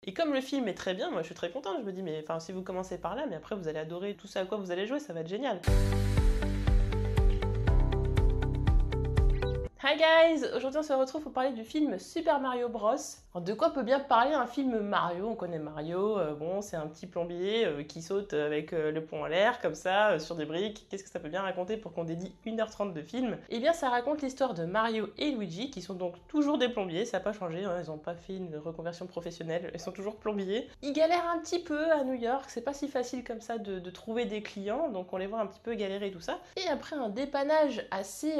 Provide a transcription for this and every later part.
Et comme le film est très bien, moi je suis très contente, je me dis mais enfin si vous commencez par là, mais après vous allez adorer tout ça à quoi vous allez jouer, ça va être génial. Hi guys! Aujourd'hui on se retrouve pour parler du film Super Mario Bros. Alors, de quoi peut bien parler un film Mario? On connaît Mario, bon c'est un petit plombier qui saute avec le pont en l'air comme ça sur des briques. Qu'est-ce que ça peut bien raconter pour qu'on dédie 1h30 de film? Eh bien ça raconte l'histoire de Mario et Luigi qui sont donc toujours des plombiers, ça n'a pas changé, hein, ils n'ont pas fait une reconversion professionnelle, ils sont toujours plombiers. Ils galèrent un petit peu à New York, c'est pas si facile comme ça de trouver des clients, donc on les voit un petit peu galérer tout ça. Et après un dépannage assez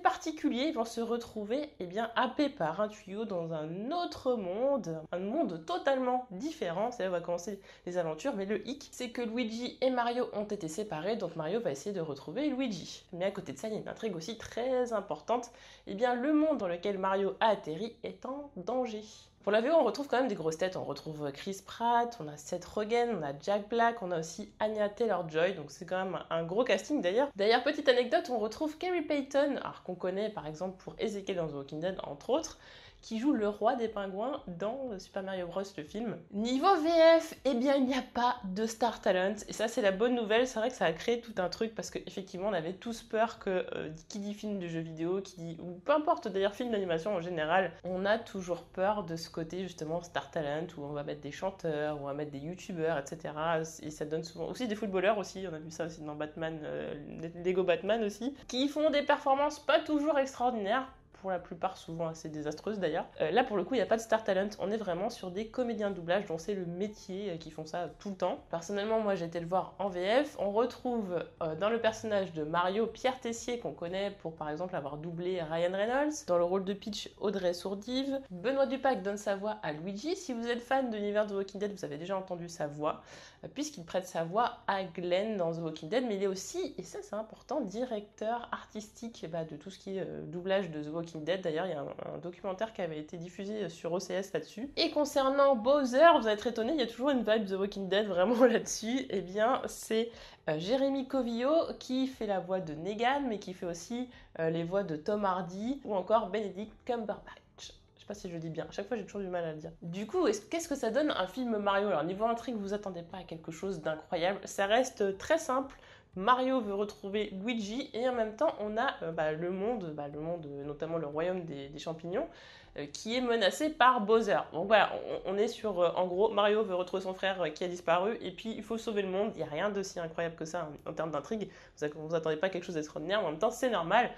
particulier, ils vont se retrouver happés par un tuyau dans un autre monde, un monde totalement différent. C'est là où va commencer les aventures, mais le hic, c'est que Luigi et Mario ont été séparés, donc Mario va essayer de retrouver Luigi. Mais à côté de ça, il y a une intrigue aussi très importante. Le monde dans lequel Mario a atterri est en danger. Pour la VO, on retrouve quand même des grosses têtes. On retrouve Chris Pratt, on a Seth Rogen, on a Jack Black, on a aussi Anya Taylor-Joy. Donc c'est quand même un gros casting d'ailleurs. D'ailleurs, petite anecdote, on retrouve Kerry Payton, alors qu'on connaît par exemple pour Ezekiel dans The Walking Dead, entre autres, qui joue le roi des pingouins dans Super Mario Bros. Le film. Niveau VF, il n'y a pas de star talent. Et ça, c'est la bonne nouvelle. C'est vrai que ça a créé tout un truc parce qu'effectivement, on avait tous peur que qui dit film de jeux vidéo, ou peu importe d'ailleurs film d'animation en général, on a toujours peur de ce côté justement star talent où on va mettre des chanteurs, où on va mettre des youtubeurs, etc. Et ça donne souvent aussi des footballeurs aussi. On a vu ça aussi dans Batman, Lego Batman aussi, qui font des performances pas toujours extraordinaires, pour la plupart souvent assez désastreuses d'ailleurs. Là pour le coup il n'y a pas de star talent, on est vraiment sur des comédiens de doublage dont c'est le métier, qui font ça tout le temps. Personnellement moi j'ai été le voir en VF, on retrouve dans le personnage de Mario Pierre Tessier qu'on connaît pour par exemple avoir doublé Ryan Reynolds, dans le rôle de Peach Audrey Sourdive, Benoît Dupac donne sa voix à Luigi. Si vous êtes fan de l'univers de Walking Dead vous avez déjà entendu sa voix, puisqu'il prête sa voix à Glenn dans The Walking Dead, mais il est aussi, et ça c'est important, directeur artistique de tout ce qui est doublage de The Walking Dead. D'ailleurs, il y a un documentaire qui avait été diffusé sur OCS là-dessus. Et concernant Bowser, vous allez être étonné, il y a toujours une vibe The Walking Dead vraiment là-dessus. Eh bien, c'est Jérémy Covillo qui fait la voix de Negan, mais qui fait aussi les voix de Tom Hardy ou encore Benedict Cumberbatch. Je sais pas si je le dis bien, à chaque fois j'ai toujours du mal à le dire. Du coup, qu'est-ce que ça donne un film Mario? Alors niveau intrigue, vous attendez pas à quelque chose d'incroyable, ça reste très simple. Mario veut retrouver Luigi et en même temps on a le monde, notamment le royaume des champignons, qui est menacé par Bowser. Donc voilà, on est sur, en gros, Mario veut retrouver son frère qui a disparu et puis il faut sauver le monde. Il n'y a rien d'aussi incroyable que ça en termes d'intrigue. Vous attendez pas à quelque chose d'extraordinaire, mais en même temps c'est normal.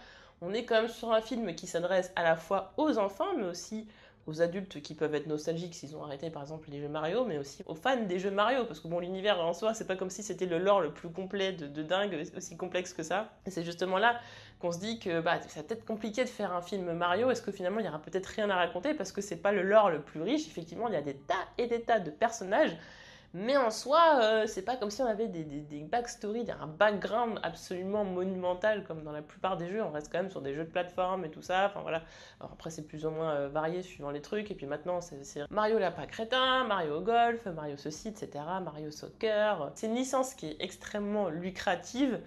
On est quand même sur un film qui s'adresse à la fois aux enfants, mais aussi aux adultes qui peuvent être nostalgiques s'ils ont arrêté par exemple les jeux Mario, mais aussi aux fans des jeux Mario, parce que bon, l'univers en soi, c'est pas comme si c'était le lore le plus complet de dingue, aussi complexe que ça. Et c'est justement là qu'on se dit que c'est peut-être compliqué de faire un film Mario, est-ce que finalement il y aura peut-être rien à raconter, parce que c'est pas le lore le plus riche. Effectivement, il y a des tas et des tas de personnages, mais en soi, c'est pas comme si on avait des backstories, un background absolument monumental comme dans la plupart des jeux. On reste quand même sur des jeux de plateforme et tout ça. Enfin voilà. Alors après, c'est plus ou moins varié suivant les trucs. Et puis maintenant, c'est Mario Lapin Crétin, Mario Golf, Mario ceci, etc. Mario Soccer. C'est une licence qui est extrêmement lucrative.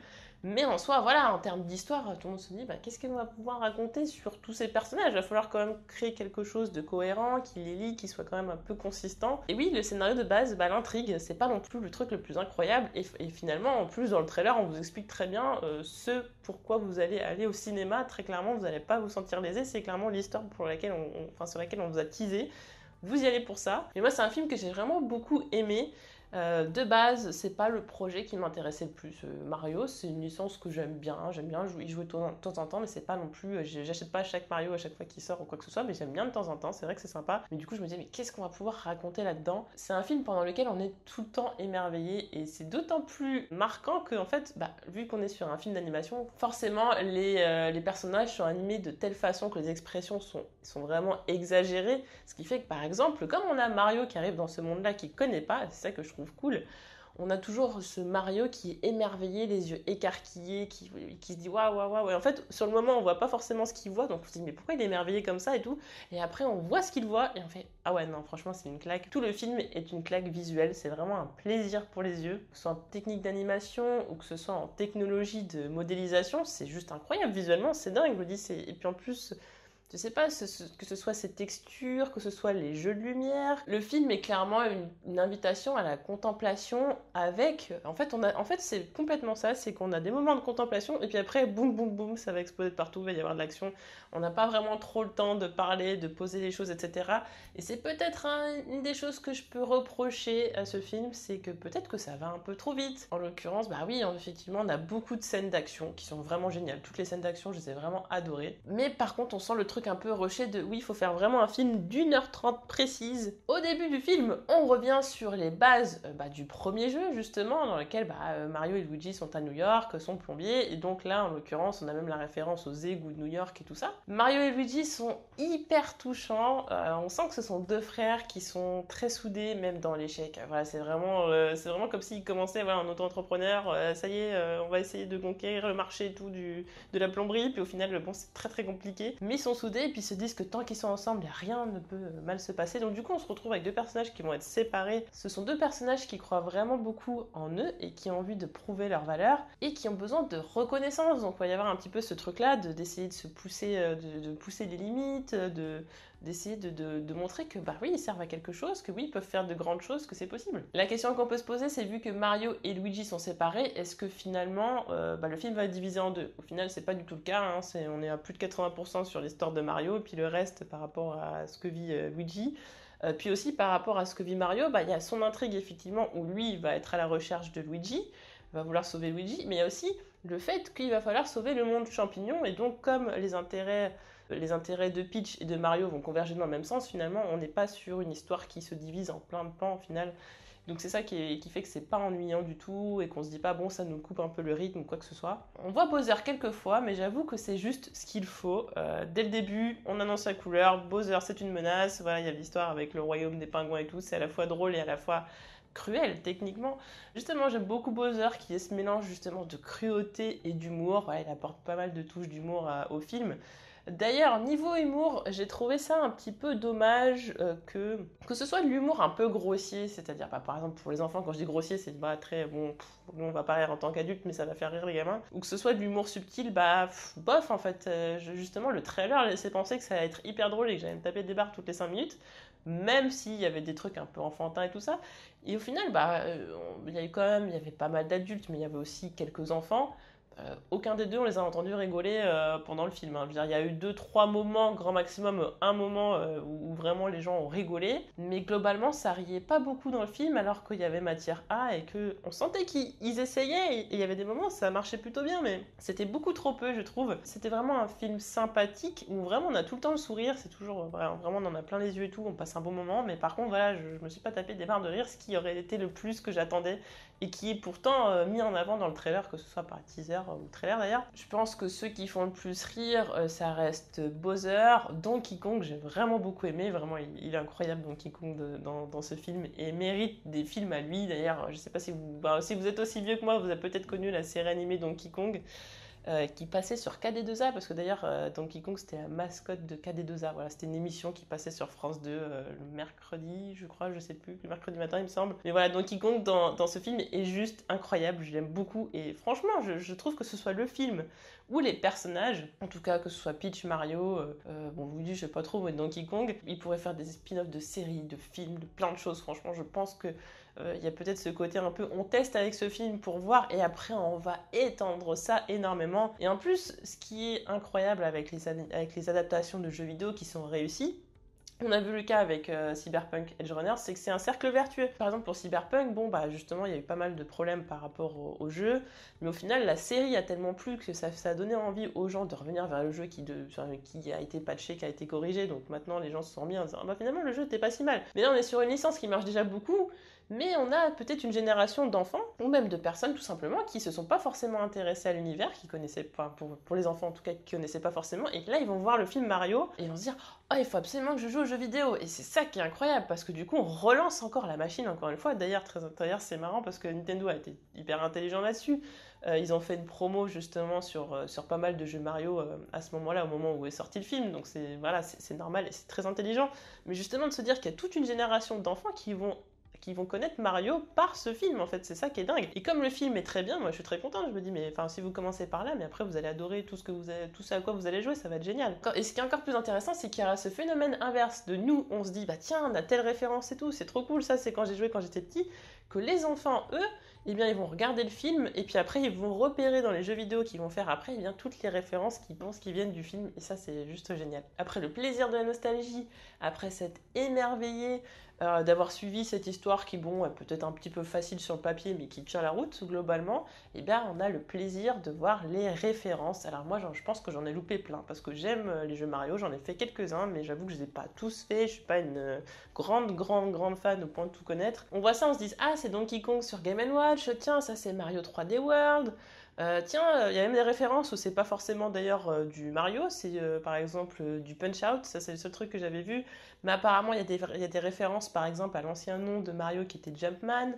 Mais en soi, voilà, en termes d'histoire, tout le monde se dit qu'est-ce qu'on va pouvoir raconter sur tous ces personnages? Il va falloir quand même créer quelque chose de cohérent, qui les lie, qui soit quand même un peu consistant. Et oui, le scénario de base, l'intrigue, c'est pas non plus le truc le plus incroyable. Et finalement, en plus, dans le trailer, on vous explique très bien ce pourquoi vous allez aller au cinéma. Très clairement, vous n'allez pas vous sentir lésé. C'est clairement l'histoire sur laquelle on vous a teasé. Vous y allez pour ça. Mais moi, c'est un film que j'ai vraiment beaucoup aimé. De base, c'est pas le projet qui m'intéressait le plus. Mario, c'est une licence que j'aime bien y jouer de temps en temps, mais c'est pas non plus. J'achète pas chaque Mario à chaque fois qu'il sort ou quoi que ce soit, mais j'aime bien de temps en temps, c'est vrai que c'est sympa. Mais du coup, je me disais, mais qu'est-ce qu'on va pouvoir raconter là-dedans? C'est un film pendant lequel on est tout le temps émerveillé, et c'est d'autant plus marquant que, en fait, vu qu'on est sur un film d'animation, forcément, les personnages sont animés de telle façon que les expressions sont vraiment exagérées, ce qui fait que, par exemple, comme on a Mario qui arrive dans ce monde-là qu'il connaît pas, c'est ça que je trouve cool. On a toujours ce Mario qui est émerveillé, les yeux écarquillés, qui se dit waouh, waouh, waouh. Et en fait, sur le moment, on voit pas forcément ce qu'il voit, donc on se dit mais pourquoi il est émerveillé comme ça et tout. Et après, on voit ce qu'il voit et on fait ah ouais, non, franchement, c'est une claque. Tout le film est une claque visuelle, c'est vraiment un plaisir pour les yeux. Que ce soit en technique d'animation ou que ce soit en technologie de modélisation, c'est juste incroyable visuellement, c'est dingue, je vous dis. Et puis en plus, Je sais pas, que ce soit ses textures, que ce soit les jeux de lumière. Le film est clairement une invitation à la contemplation avec... En fait, c'est complètement ça, c'est qu'on a des moments de contemplation et puis après, boum, boum, boum, ça va exploser de partout, il va y avoir de l'action. On n'a pas vraiment trop le temps de parler, de poser les choses, etc. Et c'est peut-être une des choses que je peux reprocher à ce film, c'est que peut-être que ça va un peu trop vite. En l'occurrence, bah oui, effectivement, on a beaucoup de scènes d'action qui sont vraiment géniales. Toutes les scènes d'action, je les ai vraiment adorées. Mais par contre, on sent le truc un peu rushé de oui, il faut faire vraiment un film d'1h30 précise. Au début du film, on revient sur les bases du premier jeu, justement, dans lequel Mario et Luigi sont à New York, sont plombiers, et donc là, en l'occurrence, on a même la référence aux égouts de New York et tout ça. Mario et Luigi sont hyper touchants, on sent que ce sont deux frères qui sont très soudés, même dans l'échec. Voilà, c'est vraiment comme s'ils commençaient en auto-entrepreneur, ça y est, on va essayer de conquérir le marché et tout de la plomberie, puis au final, bon, c'est très très compliqué, mais ils sont soudés et puis ils se disent que tant qu'ils sont ensemble, rien ne peut mal se passer. Donc du coup, on se retrouve avec deux personnages qui vont être séparés. Ce sont deux personnages qui croient vraiment beaucoup en eux et qui ont envie de prouver leur valeur et qui ont besoin de reconnaissance. Donc il va y avoir un petit peu ce truc-là d'essayer de se pousser, de pousser les limites, d'essayer de montrer que oui, ils servent à quelque chose, que oui, ils peuvent faire de grandes choses, que c'est possible. La question qu'on peut se poser, c'est vu que Mario et Luigi sont séparés, est-ce que finalement le film va être divisé en deux? Au final, c'est pas du tout le cas, hein. On est à plus de 80% sur l'histoire de Mario, et puis le reste par rapport à ce que vit Luigi. Puis aussi par rapport à ce que vit Mario, il y a son intrigue effectivement où lui va être à la recherche de Luigi, va vouloir sauver Luigi, mais il y a aussi le fait qu'il va falloir sauver le monde champignon, et donc comme les intérêts de Peach et de Mario vont converger dans le même sens, finalement on n'est pas sur une histoire qui se divise en plein de pans au final. Donc c'est ça qui fait que c'est pas ennuyant du tout et qu'on se dit pas bon, ça nous coupe un peu le rythme ou quoi que ce soit. On voit Bowser quelques fois, mais j'avoue que c'est juste ce qu'il faut. Dès le début, on annonce la couleur, Bowser c'est une menace, voilà, il y a l'histoire avec le royaume des pingouins et tout, c'est à la fois drôle et à la fois cruel techniquement. Justement, j'aime beaucoup Bowser qui est ce mélange justement de cruauté et d'humour. Voilà, il apporte pas mal de touches d'humour au film. D'ailleurs, niveau humour, j'ai trouvé ça un petit peu dommage que ce soit de l'humour un peu grossier, c'est-à-dire, par exemple, pour les enfants, quand je dis grossier, c'est très, bon, nous on va pas rire en tant qu'adulte, mais ça va faire rire les gamins, ou que ce soit de l'humour subtil, bof, en fait, justement, le trailer laissait penser que ça allait être hyper drôle et que j'allais me taper des barres toutes les 5 minutes, même s'il y avait des trucs un peu enfantins et tout ça, et au final, il y avait pas mal d'adultes, mais il y avait aussi quelques enfants. Aucun des deux on les a entendus rigoler pendant le film, hein. Je veux dire, il y a eu 2-3 moments, grand maximum un moment où vraiment les gens ont rigolé, mais globalement ça riait pas beaucoup dans le film alors qu'il y avait matière à et que on sentait qu'ils essayaient et il y avait des moments où ça marchait plutôt bien, mais c'était beaucoup trop peu je trouve. C'était vraiment un film sympathique où vraiment on a tout le temps le sourire, c'est toujours vraiment on en a plein les yeux et tout, on passe un bon moment, mais par contre voilà, je me suis pas tapé des barres de rire, ce qui aurait été le plus que j'attendais et qui est pourtant mis en avant dans le trailer, que ce soit par teaser ou trailer d'ailleurs. Je pense que ceux qui font le plus rire, ça reste Bowser. Donkey Kong, j'ai vraiment beaucoup aimé, vraiment il est incroyable Donkey Kong dans ce film et mérite des films à lui. D'ailleurs, je sais pas si vous êtes aussi vieux que moi, vous avez peut-être connu la série animée Donkey Kong. Qui passait sur KD2A, parce que d'ailleurs Donkey Kong c'était la mascotte de KD2A, voilà, c'était une émission qui passait sur France 2 le mercredi, je crois, je sais plus, le mercredi matin il me semble, mais voilà, Donkey Kong dans ce film est juste incroyable, je l'aime beaucoup, et franchement je trouve que ce soit le film où les personnages, en tout cas que ce soit Peach, Mario, bon vous dites je sais pas trop, mais Donkey Kong, ils pourraient faire des spin-offs de séries, de films, de plein de choses, franchement je pense que il y a peut-être ce côté un peu on teste avec ce film pour voir et après on va étendre ça énormément. Et en plus, ce qui est incroyable avec les adaptations de jeux vidéo qui sont réussies, on a vu le cas avec Cyberpunk Edge Runner, c'est que c'est un cercle vertueux. Par exemple pour Cyberpunk, justement il y a eu pas mal de problèmes par rapport au jeu, mais au final la série a tellement plu que ça a donné envie aux gens de revenir vers le jeu qui a été patché, qui a été corrigé, donc maintenant les gens se sont mis en disant finalement le jeu était pas si mal. Mais là on est sur une licence qui marche déjà beaucoup, mais on a peut-être une génération d'enfants, ou même de personnes tout simplement, qui se sont pas forcément intéressées à l'univers, qui connaissaient pas, pour les enfants en tout cas, qui connaissaient pas forcément, et là ils vont voir le film Mario, et ils vont se dire « Oh, il faut absolument que je joue aux jeux vidéo !» Et c'est ça qui est incroyable, parce que du coup on relance encore la machine, encore une fois. D'ailleurs c'est marrant, parce que Nintendo a été hyper intelligent là-dessus. Ils ont fait une promo justement sur pas mal de jeux Mario à ce moment-là, au moment où est sorti le film, donc c'est normal et c'est très intelligent. Mais justement de se dire qu'il y a toute une génération d'enfants qui vont qui vont connaître Mario par ce film, en fait, c'est ça qui est dingue. Et comme le film est très bien, moi je suis très contente, je me dis, mais enfin, si vous commencez par là, mais après vous allez adorer tout ce à quoi vous allez jouer, ça va être génial. Et ce qui est encore plus intéressant, c'est qu'il y aura ce phénomène inverse de nous, on se dit, bah tiens, on a telle référence et tout, c'est trop cool, ça c'est quand j'ai joué quand j'étais petit, que les enfants, eux, eh bien, ils vont regarder le film et puis après, ils vont repérer dans les jeux vidéo qu'ils vont faire après, eh bien, toutes les références qu'ils pensent qui viennent du film. Et ça, c'est juste génial. Après le plaisir de la nostalgie, après s'être émerveillé d'avoir suivi cette histoire qui, bon, est peut-être un petit peu facile sur le papier, mais qui tient la route globalement, eh bien, on a le plaisir de voir les références. Alors moi, je pense que j'en ai loupé plein, parce que j'aime les jeux Mario, j'en ai fait quelques-uns, mais j'avoue que je les ai pas tous faits, je suis pas une grande fan au point de tout connaître. On voit ça, on se dit, ah, c'est Donkey Kong sur Game & Watch, tiens, ça c'est Mario 3D World, tiens, il y a même des références où c'est pas forcément d'ailleurs du Mario, c'est par exemple du Punch-Out, ça c'est le seul truc que j'avais vu, mais apparemment il y a des références par exemple à l'ancien nom de Mario qui était Jumpman,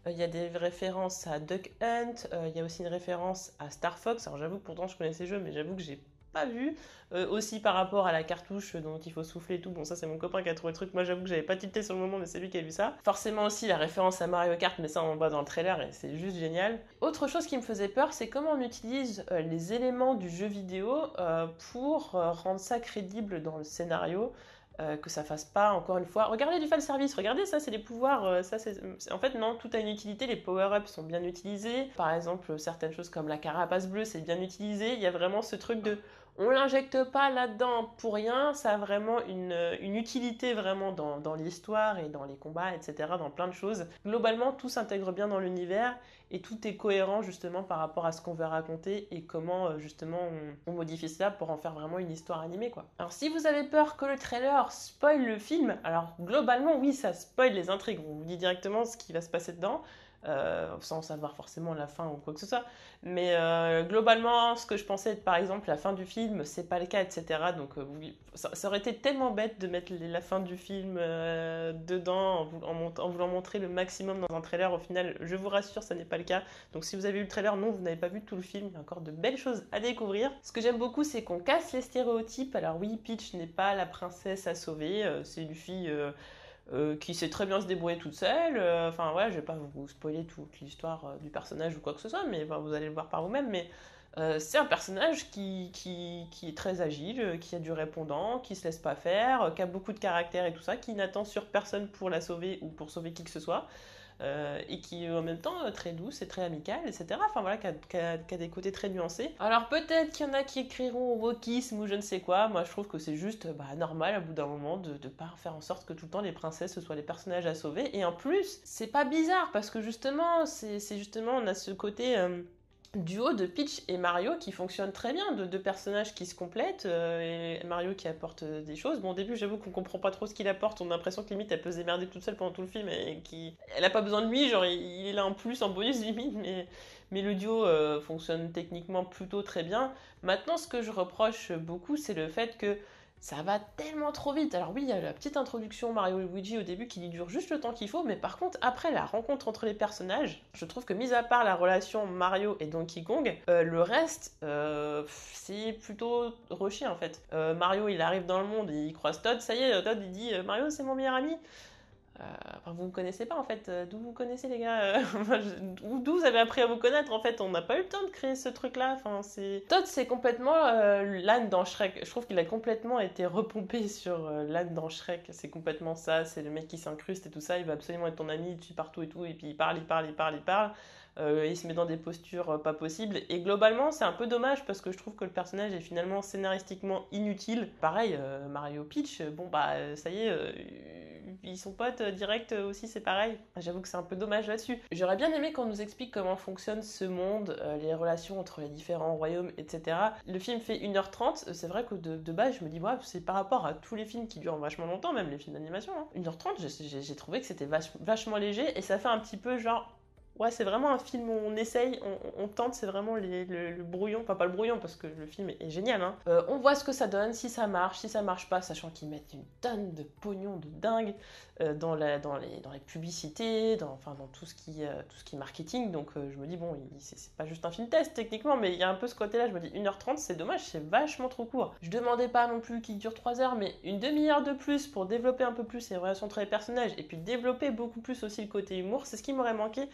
il y a des références à Duck Hunt, il y a aussi une référence à Star Fox, alors j'avoue que pourtant je connais ces jeux, mais j'avoue que j'ai pas vu, aussi par rapport à la cartouche dont il faut souffler et tout, bon ça c'est mon copain qui a trouvé le truc, moi j'avoue que j'avais pas tilté sur le moment mais c'est lui qui a vu ça. Forcément aussi la référence à Mario Kart, mais ça on le voit dans le trailer et c'est juste génial. Autre chose qui me faisait peur, c'est comment on utilise les éléments du jeu vidéo pour rendre ça crédible dans le scénario. Que ça fasse pas encore une fois. Regardez du fan service, regardez ça, c'est les pouvoirs. En fait, non, tout a une utilité. Les power-ups sont bien utilisés. Par exemple, certaines choses comme la carapace bleue, c'est bien utilisé. Il y a vraiment ce truc de. On l'injecte pas là-dedans pour rien, ça a vraiment une utilité vraiment dans l'histoire et dans les combats, etc., dans plein de choses. Globalement, tout s'intègre bien dans l'univers et tout est cohérent justement par rapport à ce qu'on veut raconter et comment justement on modifie ça pour en faire vraiment une histoire animée, quoi. Alors si vous avez peur que le trailer spoil le film, alors globalement oui, ça spoil les intrigues, on vous dit directement ce qui va se passer dedans. Sans savoir forcément la fin ou quoi que ce soit, mais globalement ce que je pensais être par exemple la fin du film, c'est pas le cas, etc. Donc ça aurait été tellement bête de mettre la fin du film dedans en voulant montrer le maximum dans un trailer. Au final, je vous rassure, ça n'est pas le cas. Donc si vous avez vu le trailer, non, vous n'avez pas vu tout le film, il y a encore de belles choses à découvrir. Ce que j'aime beaucoup, c'est qu'on casse les stéréotypes. Alors oui, Peach n'est pas la princesse à sauver, c'est une fille qui sait très bien se débrouiller toute seule. Enfin, ouais, je vais pas vous spoiler toute l'histoire du personnage ou quoi que ce soit, mais vous allez le voir par vous-même. Mais c'est un personnage qui est très agile, qui a du répondant, qui se laisse pas faire, qui a beaucoup de caractère et tout ça, qui n'attend sur personne pour la sauver ou pour sauver qui que ce soit. Et qui est en même temps très douce et très amicale, etc. Enfin voilà, qui a des côtés très nuancés. Alors peut-être qu'il y en a qui écriront wokisme ou je ne sais quoi. Moi je trouve que c'est juste normal à bout d'un moment de pas faire en sorte que tout le temps les princesses ce soient les personnages à sauver. Et en plus, c'est pas bizarre parce que justement, c'est justement on a ce côté duo de Peach et Mario qui fonctionne très bien, de deux personnages qui se complètent, et Mario qui apporte des choses. Bon, au début, j'avoue qu'on comprend pas trop ce qu'il apporte, on a l'impression que limite elle peut se démerder toute seule pendant tout le film et elle a pas besoin de lui, genre il est là en plus, en bonus limite, mais le duo fonctionne techniquement plutôt très bien. Maintenant, ce que je reproche beaucoup, c'est le fait que ça va tellement trop vite. Alors oui, il y a la petite introduction Mario et Luigi au début qui dure juste le temps qu'il faut, mais par contre, après la rencontre entre les personnages, je trouve que mis à part la relation Mario et Donkey Kong, le reste, c'est plutôt rushé en fait. Mario, il arrive dans le monde, il croise Todd, ça y est, Todd il dit « Mario, c'est mon meilleur ami ». Enfin, vous me connaissez pas en fait, d'où vous connaissez les gars, d'où vous avez appris à vous connaître en fait, on n'a pas eu le temps de créer ce truc là, enfin c'est... Todd c'est complètement l'âne dans Shrek, je trouve qu'il a complètement été repompé sur l'âne dans Shrek, c'est complètement ça, c'est le mec qui s'incruste et tout ça, il va absolument être ton ami, il te suit partout et tout, et puis il parle, il se met dans des postures pas possibles, et globalement c'est un peu dommage parce que je trouve que le personnage est finalement scénaristiquement inutile. Pareil, Mario Peach, bon ça y est, ils sont potes direct aussi, c'est pareil. J'avoue que c'est un peu dommage là-dessus. J'aurais bien aimé qu'on nous explique comment fonctionne ce monde, les relations entre les différents royaumes, etc. Le film fait 1h30, c'est vrai que de base je me dis, ouais, c'est par rapport à tous les films qui durent vachement longtemps, même les films d'animation, hein. 1h30, j'ai trouvé que c'était vachement léger, et ça fait un petit peu genre... Ouais, c'est vraiment un film où on essaye, on tente, c'est vraiment le brouillon, enfin pas le brouillon parce que le film est génial, hein. On voit ce que ça donne, si ça marche pas, sachant qu'ils mettent une tonne de pognon de dingue dans les publicités, enfin, dans tout ce qui est marketing, donc je me dis, bon, c'est pas juste un film test techniquement, mais il y a un peu ce côté-là, je me dis 1h30, c'est dommage, c'est vachement trop court. Je demandais pas non plus qu'il dure 3 heures, mais une demi-heure de plus pour développer un peu plus les relations entre les personnages, et puis développer beaucoup plus aussi le côté humour, c'est ce qui m'aurait manqué.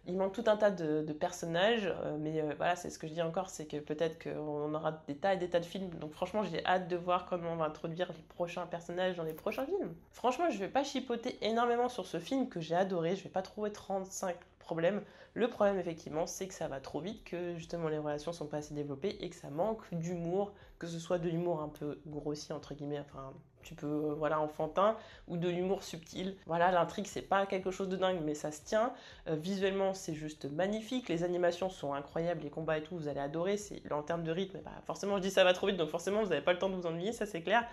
Il manque tout un tas de personnages, mais voilà, c'est ce que je dis encore, c'est que peut-être qu'on aura des tas de films. Donc franchement, j'ai hâte de voir comment on va introduire les prochains personnages dans les prochains films. Franchement, je vais pas chipoter énormément sur ce film que j'ai adoré, je vais pas trouver 35 problèmes. Le problème, effectivement, c'est que ça va trop vite, que justement les relations sont pas assez développées et que ça manque d'humour, que ce soit de l'humour un peu grossier, entre guillemets, enfin un petit peu voilà, enfantin, ou de l'humour subtil. Voilà, l'intrigue, c'est pas quelque chose de dingue, mais ça se tient. Visuellement, c'est juste magnifique. Les animations sont incroyables, les combats et tout, vous allez adorer. En termes de rythme, bah, forcément, je dis ça va trop vite, donc forcément, vous n'avez pas le temps de vous ennuyer, ça c'est clair.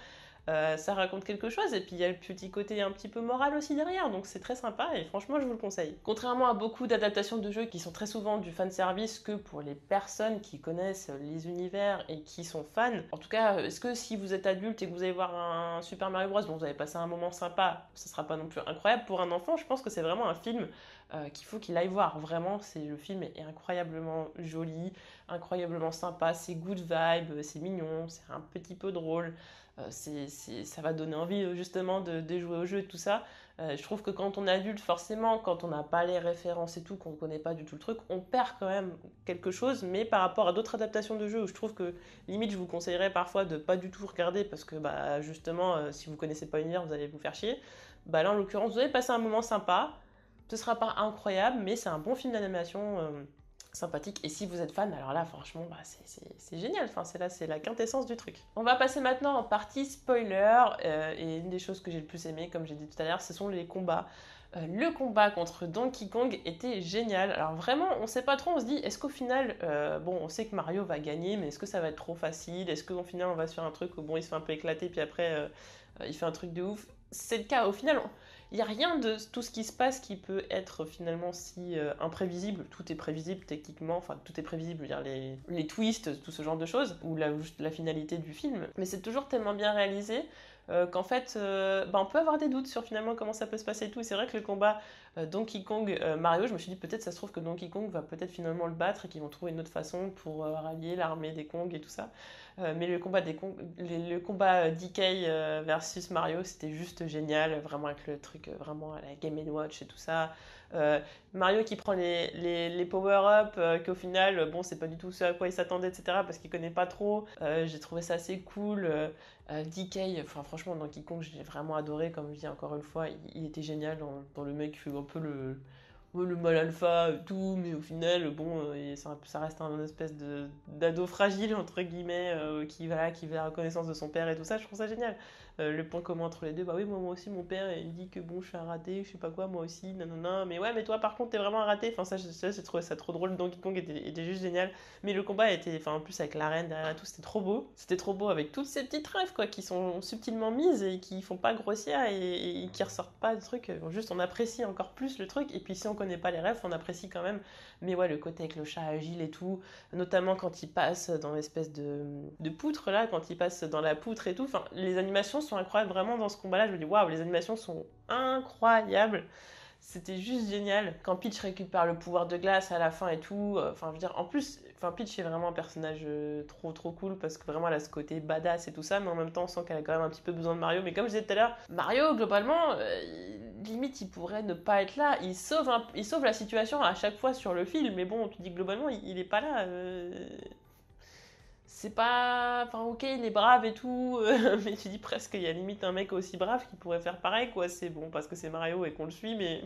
Ça raconte quelque chose et puis il y a le petit côté un petit peu moral aussi derrière, donc c'est très sympa et franchement je vous le conseille. Contrairement à beaucoup d'adaptations de jeux qui sont très souvent du fanservice que pour les personnes qui connaissent les univers et qui sont fans, en tout cas est-ce que si vous êtes adulte et que vous allez voir un Super Mario Bros, bon vous avez passé un moment sympa, ça sera pas non plus incroyable pour un enfant, je pense que c'est vraiment un film qu'il faut qu'il aille voir, vraiment le film est incroyablement joli, incroyablement sympa, c'est good vibe, c'est mignon, c'est un petit peu drôle. Ça va donner envie justement de jouer au jeu et tout ça. Je trouve que quand on est adulte, forcément, quand on n'a pas les références et tout, qu'on ne connaît pas du tout le truc, on perd quand même quelque chose. Mais par rapport à d'autres adaptations de jeux où je trouve que limite je vous conseillerais parfois de pas du tout regarder parce que bah, justement, si vous connaissez pas l'univers, vous allez vous faire chier. Bah, là en l'occurrence, vous allez passer un moment sympa. Ce sera pas incroyable, mais c'est un bon film d'animation. Sympathique. Et si vous êtes fan, alors là, franchement, bah, c'est génial. Enfin, c'est la quintessence du truc. On va passer maintenant en partie spoiler. Et une des choses que j'ai le plus aimé, comme j'ai dit tout à l'heure, ce sont les combats. Le combat contre Donkey Kong était génial. Alors vraiment, on sait pas trop, on se dit, est-ce qu'au final, bon, on sait que Mario va gagner, mais est-ce que ça va être trop facile? Est-ce qu'au final, on va se faire un truc où bon, il se fait un peu éclater, puis après, il fait un truc de ouf? C'est le cas. Au final, il n'y a rien de tout ce qui se passe qui peut être finalement si imprévisible. Tout est prévisible techniquement, enfin tout est prévisible, je veux dire les twists, tout ce genre de choses, ou la finalité du film. Mais c'est toujours tellement bien réalisé qu'en fait, bah, on peut avoir des doutes sur finalement comment ça peut se passer et tout. Et c'est vrai que le combat Donkey Kong-Mario, je me suis dit peut-être ça se trouve que Donkey Kong va peut-être finalement le battre et qu'ils vont trouver une autre façon pour rallier l'armée des Kong et tout ça. Mais le combat DK versus Mario, c'était juste génial, vraiment avec le truc, vraiment à la Game & Watch et tout ça. Mario qui prend les power-up, qu'au final, bon, c'est pas du tout ce à quoi il s'attendait, etc., parce qu'il connaît pas trop. J'ai trouvé ça assez cool. DK, enfin franchement, Donkey Kong, j'ai vraiment adoré, comme je dis encore une fois, il était génial dans le mec qui fait un peu le mal alpha et tout, mais au final, bon, ça reste un espèce d'ado fragile, entre guillemets, qui fait la reconnaissance de son père et tout ça, je trouve ça génial. Le point commun entre les deux, bah oui, moi aussi, mon père, il me dit que bon, je suis un raté, je sais pas quoi, moi aussi, nanana, mais ouais, mais toi, par contre, t'es vraiment un raté, enfin, ça, j'ai trouvé ça trop drôle, Donkey Kong était juste génial, mais le combat était, enfin, en plus, avec la reine derrière et tout, c'était trop beau, avec toutes ces petites rêves, quoi, qui sont subtilement mises et qui font pas grossières et qui ressortent pas du truc, juste on apprécie encore plus le truc, et puis si on connaît pas les rêves, on apprécie quand même, mais ouais, le côté avec le chat agile et tout, notamment quand il passe dans l'espèce de poutre, là, quand il passe dans la poutre et tout, enfin, les animations sont incroyables, vraiment, dans ce combat-là, je me dis, waouh, les animations sont incroyables. C'était juste génial. Quand Peach récupère le pouvoir de glace à la fin et tout, enfin, je veux dire, en plus, enfin, Peach est vraiment un personnage trop cool parce que vraiment elle a ce côté badass et tout ça, mais en même temps, on sent qu'elle a quand même un petit peu besoin de Mario. Mais comme je disais tout à l'heure, Mario, globalement, limite, il pourrait ne pas être là. Il sauve la situation à chaque fois sur le fil, mais bon, tu dis globalement, il est pas là. C'est pas. Enfin, ok, il est brave et tout, mais tu dis presque qu'il y a limite un mec aussi brave qui pourrait faire pareil, quoi. C'est bon parce que c'est Mario et qu'on le suit, mais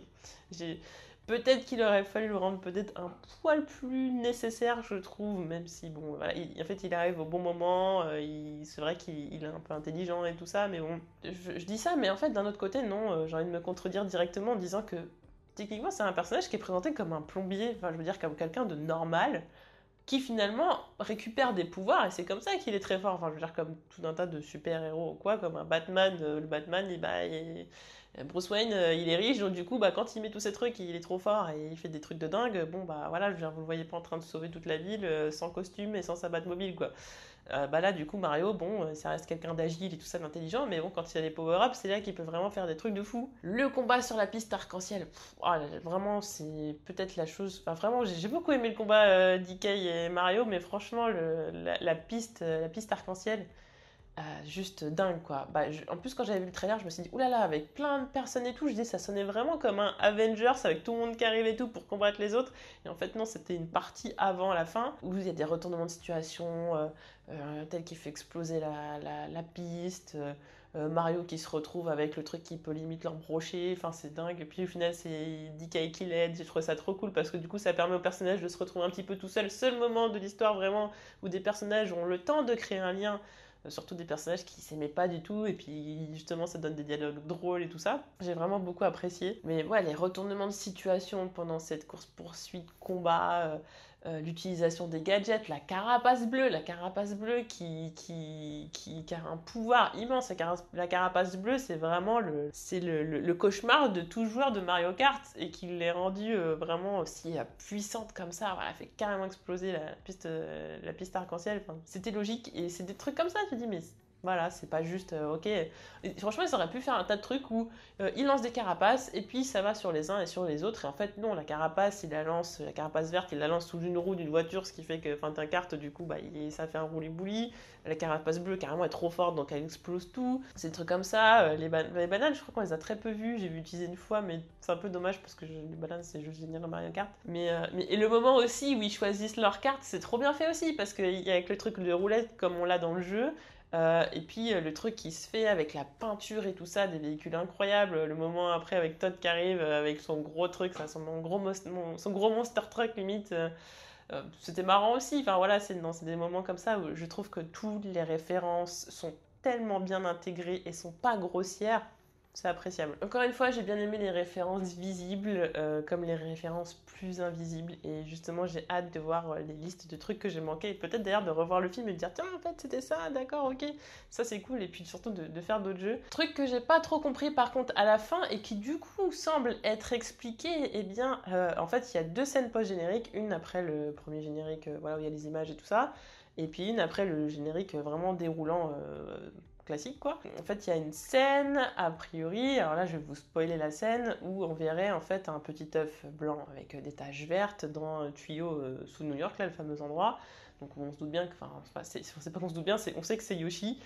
j'ai. Peut-être qu'il aurait fallu le rendre peut-être un poil plus nécessaire, je trouve, même si, bon, voilà, en fait, il arrive au bon moment, c'est vrai qu'il est un peu intelligent et tout ça, mais bon, je dis ça, mais en fait, d'un autre côté, non, j'ai envie de me contredire directement en disant que, techniquement, c'est un personnage qui est présenté comme un plombier, enfin, je veux dire, comme quelqu'un de normal, qui finalement récupère des pouvoirs et c'est comme ça qu'il est très fort. Enfin, je veux dire, comme tout un tas de super-héros ou quoi, comme un Batman. Le Batman, Bruce Wayne, il est riche, donc du coup, bah, quand il met tous ces trucs, il est trop fort et il fait des trucs de dingue. Bon, bah voilà, je veux dire, vous le voyez pas en train de sauver toute la ville sans costume et sans sa Batmobile, quoi. Bah là, du coup, Mario, bon, ça reste quelqu'un d'agile et tout ça, d'intelligent, mais bon, quand il a des power-ups, c'est là qu'il peut vraiment faire des trucs de fou. Le combat sur la piste arc-en-ciel, vraiment, c'est peut-être la chose. Enfin, vraiment, j'ai beaucoup aimé le combat DK et Mario, mais franchement, la piste arc-en-ciel, juste dingue quoi. En plus quand j'avais vu le trailer je me suis dit oulala avec plein de personnes et tout, je dis ça sonnait vraiment comme un Avengers avec tout le monde qui arrive et tout pour combattre les autres et en fait non c'était une partie avant la fin où il y a des retournements de situation tel qu'il fait exploser la piste, Mario qui se retrouve avec le truc qui peut limite leur brocher, enfin c'est dingue et puis au final c'est DK qui l'aide, j'ai trouvé ça trop cool parce que du coup ça permet aux personnages de se retrouver un petit peu tout seul moment de l'histoire vraiment où des personnages ont le temps de créer un lien surtout des personnages qui s'aimaient pas du tout et puis justement ça donne des dialogues drôles et tout ça. J'ai vraiment beaucoup apprécié. Mais ouais, les retournements de situation pendant cette course poursuite combat, l'utilisation des gadgets, la carapace bleue qui a un pouvoir immense. La carapace bleue, c'est vraiment le cauchemar de tout joueur de Mario Kart et qui l'est rendu vraiment aussi puissante comme ça. Voilà, elle fait carrément exploser la piste arc-en-ciel. Enfin, c'était logique et c'est des trucs comme ça, tu te dis, mais voilà, c'est pas juste ok. Et franchement, ils auraient pu faire un tas de trucs où ils lancent des carapaces et puis ça va sur les uns et sur les autres. Et en fait, non, la carapace verte, il la lance sous une roue d'une voiture, ce qui fait que, enfin, ta carte, du coup, bah, ça fait un roulis-bouli. La carapace bleue, carrément, est trop forte, donc elle explose tout. C'est des trucs comme ça. Les bananes, je crois qu'on les a très peu vues. J'ai vu utiliser une fois, mais c'est un peu dommage parce que les bananes, c'est juste génial dans Mario Kart. Et le moment aussi où ils choisissent leur carte, c'est trop bien fait aussi parce qu'il y a avec le truc de roulette comme on l'a dans le jeu. Et puis le truc qui se fait avec la peinture et tout ça, des véhicules incroyables. Le moment après avec Todd qui arrive avec son gros truc, ça, son gros monster truck limite. C'était marrant aussi. Enfin voilà, c'est des moments comme ça où je trouve que toutes les références sont tellement bien intégrées et sont pas grossières. C'est appréciable. Encore une fois, j'ai bien aimé les références visibles comme les références plus invisibles. Et justement, j'ai hâte de voir les listes de trucs que j'ai manqués. Et peut-être d'ailleurs de revoir le film et de dire tiens, en fait, c'était ça, d'accord, ok. Ça, c'est cool. Et puis surtout de faire d'autres jeux. Truc que j'ai pas trop compris par contre à la fin et qui du coup semble être expliqué. Eh bien, en fait, il y a deux scènes post-génériques. Une après le premier générique, voilà, où il y a les images et tout ça. Et puis une après le générique vraiment déroulant classique quoi. En fait, il y a une scène a priori, alors là je vais vous spoiler la scène où on verrait en fait un petit œuf blanc avec des taches vertes dans un tuyau sous New York là, le fameux endroit. Donc on se doute bien que, enfin, c'est pas qu'on se doute bien, on sait que c'est Yoshi.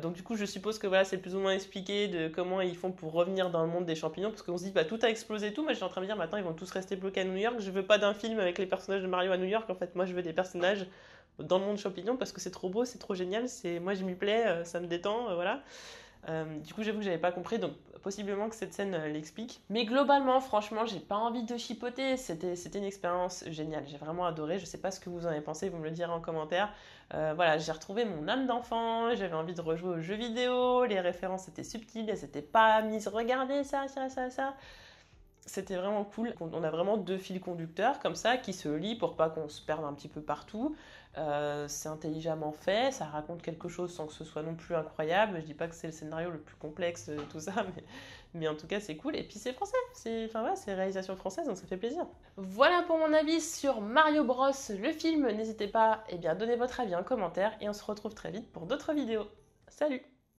Donc du coup, je suppose que voilà, c'est plus ou moins expliqué de comment ils font pour revenir dans le monde des champignons, parce qu'on se dit bah tout a explosé et tout, mais je suis en train de me dire maintenant ils vont tous rester bloqués à New York. Je veux pas d'un film avec les personnages de Mario à New York. En fait, moi je veux des personnages dans le monde champignon parce que c'est trop beau, c'est trop génial, moi je m'y plais, ça me détend, voilà. Du coup, j'avoue que j'avais pas compris, donc possiblement que cette scène l'explique. Mais globalement, franchement, j'ai pas envie de chipoter. C'était une expérience géniale. J'ai vraiment adoré. Je sais pas ce que vous en avez pensé, vous me le direz en commentaire. Voilà, j'ai retrouvé mon âme d'enfant. J'avais envie de rejouer aux jeux vidéo. Les références étaient subtiles. Elles étaient pas mises. Regardez ça, ça, ça, ça. C'était vraiment cool. On a vraiment deux fils conducteurs comme ça qui se lient pour pas qu'on se perde un petit peu partout. C'est intelligemment fait, ça raconte quelque chose sans que ce soit non plus incroyable. Je dis pas que c'est le scénario le plus complexe de tout ça, mais en tout cas c'est cool. Et puis c'est français, c'est réalisation française donc ça fait plaisir. Voilà pour mon avis sur Mario Bros, le film. N'hésitez pas à donner votre avis en commentaire et on se retrouve très vite pour d'autres vidéos. Salut!